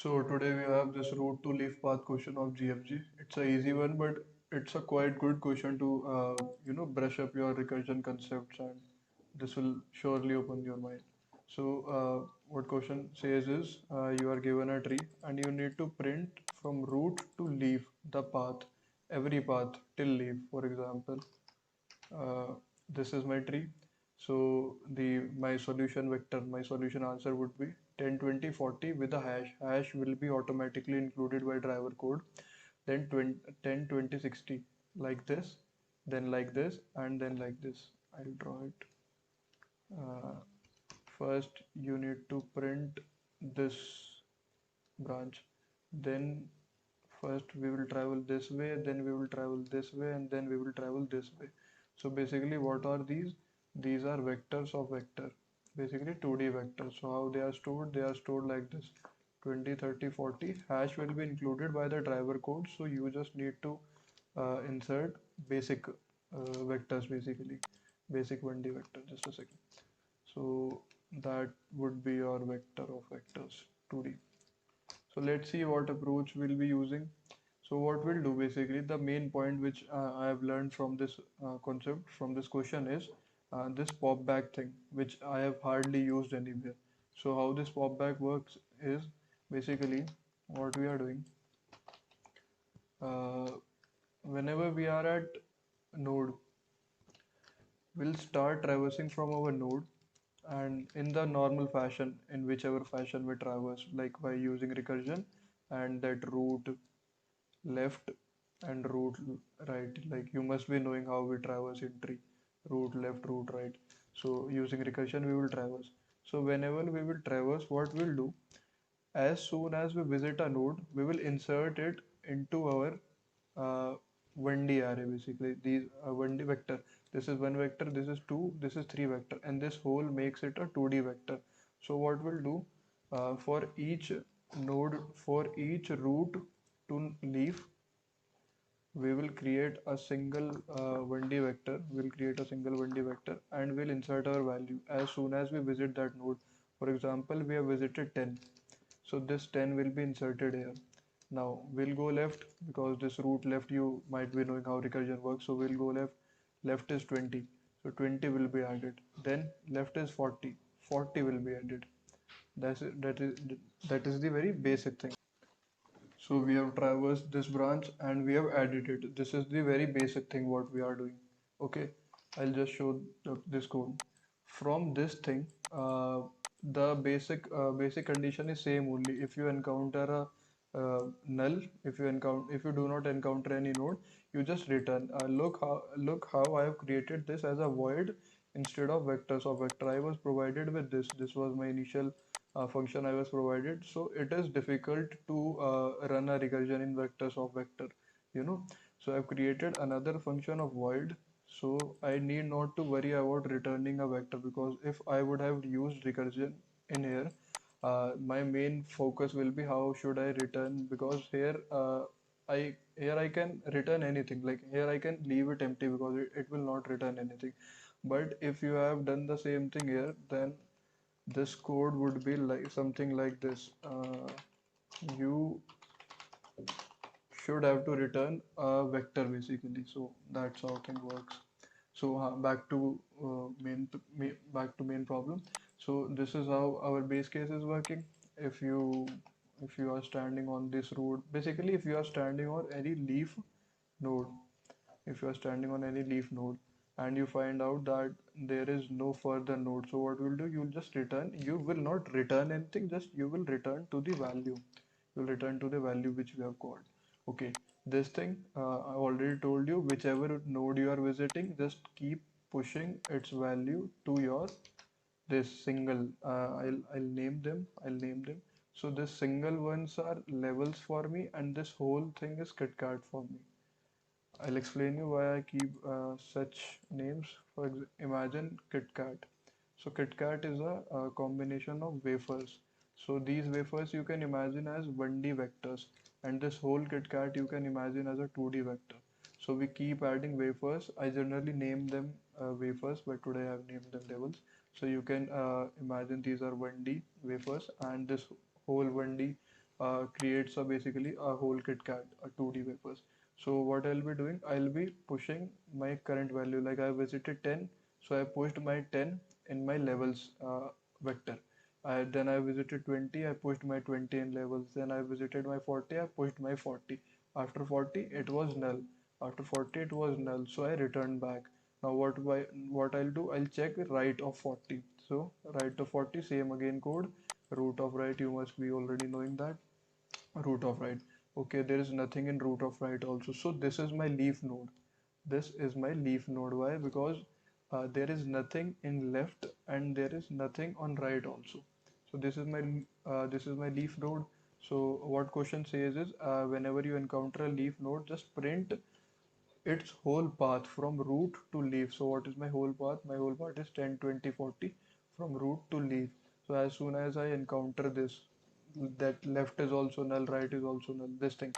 So today we have this route to leaf path question of GFG. It's a easy one, but it's a quite good question to brush up your recursion concepts, and this will surely open your mind. So what question says is you are given a tree and you need to print from root to leaf the path, every path till leaf. For example, uh, this is my tree. So the my solution vector, my solution answer would be 10 20 40 with a hash will be automatically included by driver code, then 20, 10 20 60 like this, then like this, and then like this. I'll draw it. uh, First you need to print this branch, then first we will travel this way, then we will travel this way, and then we will travel this way. So basically what are these are vectors of vector, basically 2D vectors. So how they are stored like this: 20 30 40 hash will be included by the driver code, so you just need to insert basic vectors, basically basic 1D vector. Just a second. So that would be your vector of vectors, 2D. So let's see what approach we'll be using. So what we'll do, basically the main point which I have learned from this concept, from this question, is this pop back thing, which I have hardly used anywhere. So how this pop back works is basically what we are doing. Uh, Whenever we are at node, we'll start traversing from our node, and in the normal fashion, in whichever fashion we traverse, like by using recursion and that root left and root right. Like you must be knowing how we traverse in tree: root left, root right. So using recursion we will traverse. So whenever we will traverse, what we'll do, as soon as we visit a node, we will insert it into our uh, 1D array. Basically these 1D vector, this is one vector, this is two, this is three vector, and this whole makes it a 2D vector. So what we'll do, for each node, for each root to leaf, we will create a single 1D vector. We'll create a single 1D vector and we'll insert our value as soon as we visit that node. For example, we have visited 10, so this 10 will be inserted here. Now we'll go left, because this root left, you might be knowing how recursion works. So we'll go left. Left is 20, so 20 will be added. Then left is 40, 40 will be added. That is the very basic thing. So we have traversed this branch and we have added it. This is the very basic thing what we are doing. Okay, I'll just show this code. From this thing, the basic condition is same only. If you encounter a null, if you do not encounter any node, you just return. Look how I have created this as a void instead of vectors of vector. I was provided with this. This was my initial function I was provided. So it is difficult to run a recursion in vectors of vector, you know. So I've created another function of void, so I need not to worry about returning a vector, because if I would have used recursion in here, my main focus will be how should I return, because here I can return anything. Like here I can leave it empty because it will not return anything. But if you have done the same thing here, then this code would be like something like this. You should have to return a vector, basically. So that's how thing works. So back to main problem. So this is how our base case is working. If you are standing on this road, basically if you are standing on any leaf node, if you are standing on any leaf node and you find out that there is no further node, so what we'll do, you'll just return. You will not return anything, just you will return to the value. You'll return to the value which we have called. Okay, this thing, I already told you, whichever node you are visiting, just keep pushing its value to your this single. I'll name them. So this single ones are levels for me, and this whole thing is KitKat for me. I'll explain you why I keep such names. Imagine KitKat. So KitKat is a combination of wafers. So these wafers you can imagine as 1D vectors, and this whole KitKat you can imagine as a 2D vector. So we keep adding wafers. I generally name them wafers, but today I have named them levels. So you can imagine these are 1D wafers, and this whole 1D creates basically a whole KitKat, a 2D wafers. So what I'll be doing, I'll be pushing my current value. Like I visited 10, so I pushed my 10 in my levels vector. Then I visited 20, I pushed my 20 in levels. Then I visited my 40, I pushed my 40. After 40, it was null. After 40, it was null. So I returned back. Now what I'll do, I'll check right of 40. So right of 40, same again code. Root of right, you must be already knowing that. Root of right. Okay, there is nothing in root of right also. So this is my leaf node. This is my leaf node. Why? Because there is nothing in left and there is nothing on right also. So this is my leaf node. So what question says is whenever you encounter a leaf node, just print its whole path from root to leaf. So what is my whole path? My whole path is 10, 20, 40 from root to leaf. So as soon as I encounter this, that left is also null, right is also null, this thing.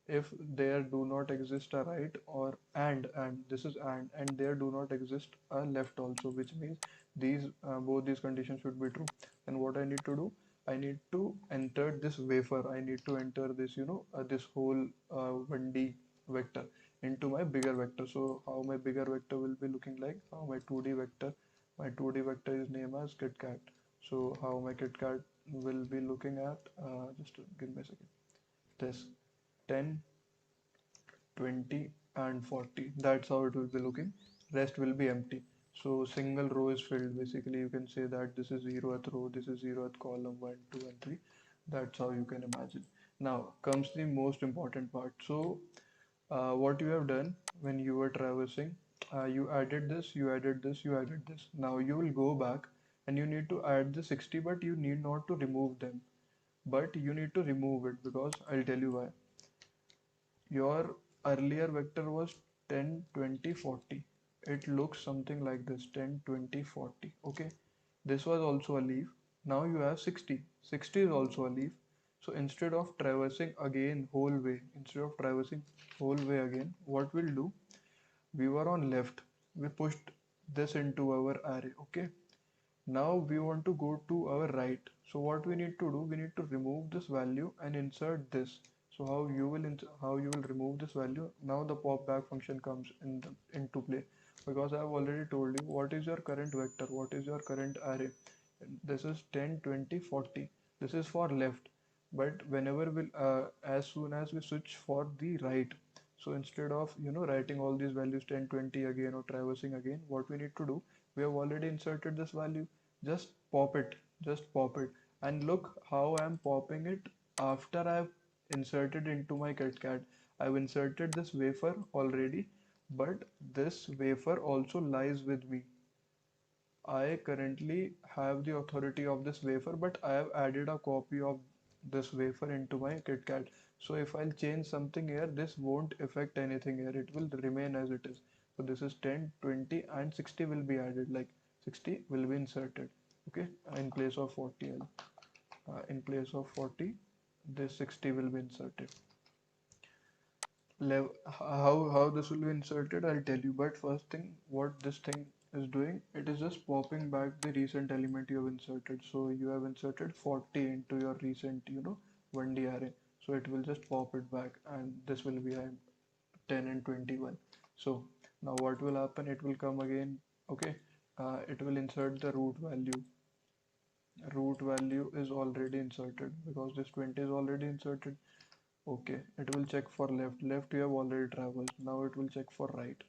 If there do not exist a right or and this is and there do not exist a left also, which means these both these conditions should be true. Then what I need to do? I need to enter this wafer. I need to enter this, this whole 1D vector into my bigger vector. So how my bigger vector will be looking like? How my 2D vector? My 2D vector is named as KitKat. So how my KitKat will be looking at? Just give me a second. This 10, 20 and 40. That's how it will be looking. Rest will be empty. So single row is filled. Basically, you can say that this is 0th row, this is 0th column, 1, 2, and 3. That's how you can imagine. Now comes the most important part. So what you have done when you were traversing, you added this, you added this, you added this. Now you will go back and you need to add the 60, but you need not to remove them. But you need to remove it because I'll tell you why. Your earlier vector was 10, 20, 40. It looks something like this 10, 20, 40. Okay. This was also a leaf. Now you have 60. 60 is also a leaf. So instead of traversing again whole way, instead of traversing whole way again, what we'll do, we were on left. We pushed this into our array. Okay. Now we want to go to our right. So what we need to do, we need to remove this value and insert this. So how you will remove this value? Now the pop back function comes into play, because I have already told you what is your current vector, what is your current array. This is 10, 20, 40. This is for left. But whenever as soon as we switch for the right, so instead of writing all these values 10, 20 again or traversing again, what we need to do, we have already inserted this value. Just pop it, just pop it, and look how I'm popping it after I've inserted into my KitKat. I've inserted this wafer already, but this wafer also lies with me. I currently have the authority of this wafer, but I have added a copy of this wafer into my KitKat. So if I'll change something here, this won't affect anything here. It will remain as it is. So this is 10, 20 and 60 will be added, like 60 will be inserted. Okay, in place of 40, in place of 40, this 60 will be inserted. How this will be inserted, I'll tell you. But first thing, what this thing is doing, it is just popping back the recent element you have inserted. So you have inserted 40 into your recent 1D array. So it will just pop it back, and this will be a 10 and 21. So now what will happen, it will come again. Okay, it will insert the root value. Root value is already inserted because this 20 is already inserted. Okay, it will check for left. Left you have already traversed. Now it will check for right.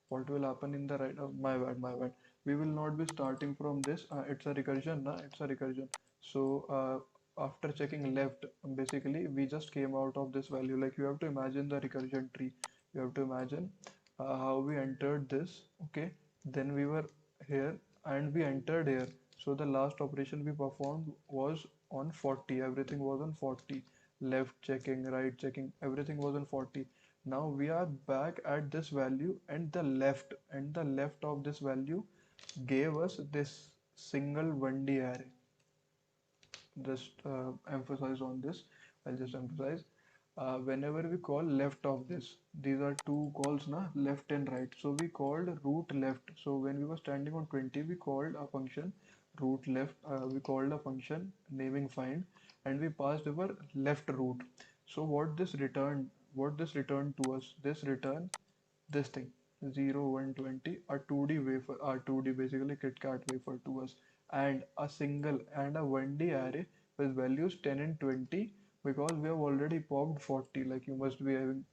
What will happen in the right? Oh, my bad, my bad. We will not be starting from this. It's a recursion, na? It's a recursion. So after checking left, basically we just came out of this value. Like you have to imagine the recursion tree. You have to imagine how we entered this. Okay, then we were here and we entered here. So the last operation we performed was on 40. Everything was on 40. Left checking, right checking, everything was on 40. Now we are back at this value, and the left of this value gave us this single 1D array. Just emphasize on this. I'll just emphasize. Whenever we call left of this, these are two calls, na, left and right. So we called root left. So when we were standing on 20, we called a function root left. We called a function naming find, and we passed our left root. So what this returned to us, this returned this thing, 0 1 20, a 2D wafer, a 2D basically KitKat wafer to us, and a single and a 1D array with values 10 and 20, because we have already popped 40. Like, you must be having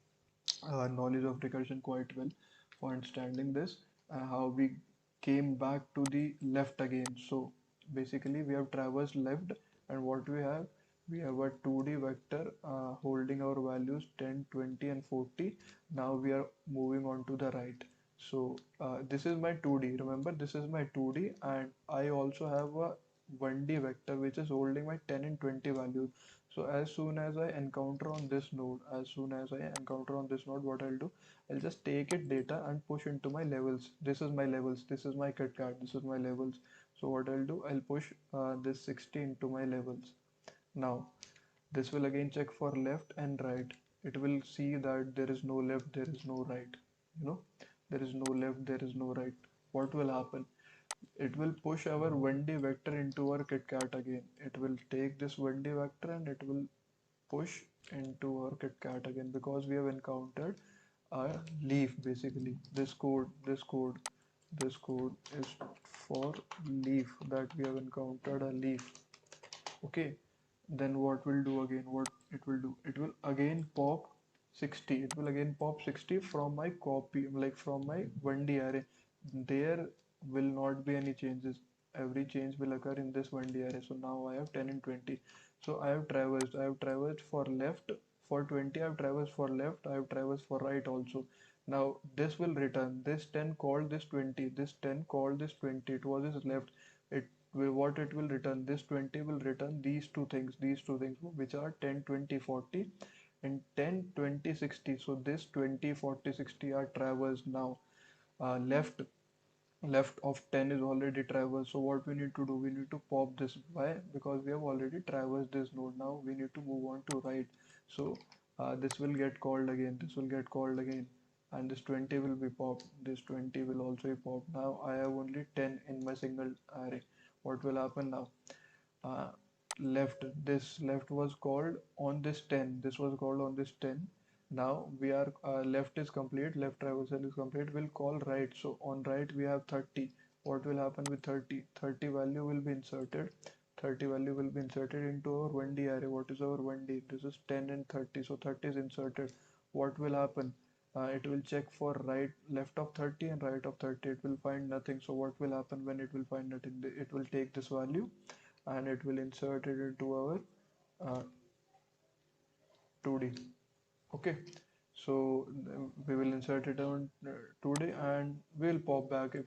knowledge of recursion quite well for understanding this, how we came back to the left again. So basically we have traversed left, and what we have a 2D vector holding our values 10 20 and 40. Now we are moving on to the right. So this is my 2D, remember, this is my 2D, and I also have a 1D vector which is holding my 10 and 20 values. So as soon as I encounter on this node, what I'll do, I'll just take it data and push into my levels. This is my levels, this is my KitKat, this is my levels. So what I'll do, I'll push this 60 into my levels. Now this will again check for left and right. It will see that there is no left, there is no right. You know, there is no left, there is no right. What will happen? It will push our 1D vector into our KitKat again. It will take this 1D vector and it will push into our KitKat again, because we have encountered a leaf basically. This code is for leaf, that we have encountered a leaf. Okay, then what will do again, what it will do, it will again pop 60, it will again pop 60 from my copy, like from my 1D array. There will not be any changes, every change will occur in this 1D array. So now I have 10 and 20. So I have traversed for left for 20, I have traversed for left, I have traversed for right also. Now this will return this 10 called this 20, this 10 called this 20, it was his left. It what it will return, this 20 will return these two things which are 10 20 40 and 10 20 60. So this 20 40 60 are traversed now. Left of 10 is already traversed. So what we need to do, we need to pop this. Why? Because we have already traversed this node. Now we need to move on to right. So this will get called again, this will get called again, and this 20 will be popped, this 20 will also be popped. Now I have only 10 in my single array. What will happen now? uh, Left was called on this 10, this was called on this 10. Now we are left is complete, left traversal is complete, we'll call right. So on right we have 30. What will happen with 30? 30 value will be inserted, 30 value will be inserted into our 1D array. What is our 1D? This is 10 and 30, so 30 is inserted. What will happen? It will check for right, left of 30 and right of 30, it will find nothing. So what will happen when it will find nothing? It will take this value and it will insert it into our uh, 2D. Okay, so we will insert it on 2D and we'll pop back if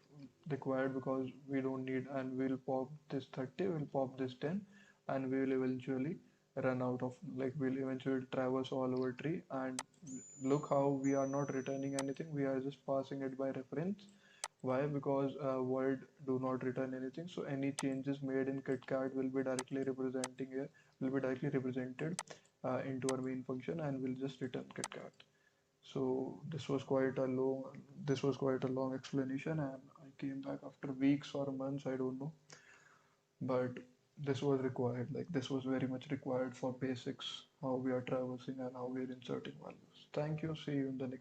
required, because we don't need, and we'll pop this 30, we'll pop this 10, and we will eventually run out of, like, we'll eventually traverse all our tree. And look how we are not returning anything, we are just passing it by reference. Why? Because void do not return anything. So any changes made in KitKat will be directly representing here, will be directly represented into our main function, and will just return KitKat. So this was quite a long explanation, and I came back after weeks or months, I don't know, but this was required. Like, this was very much required for basics, how we are traversing and how we are inserting values. Thank you. See you in the next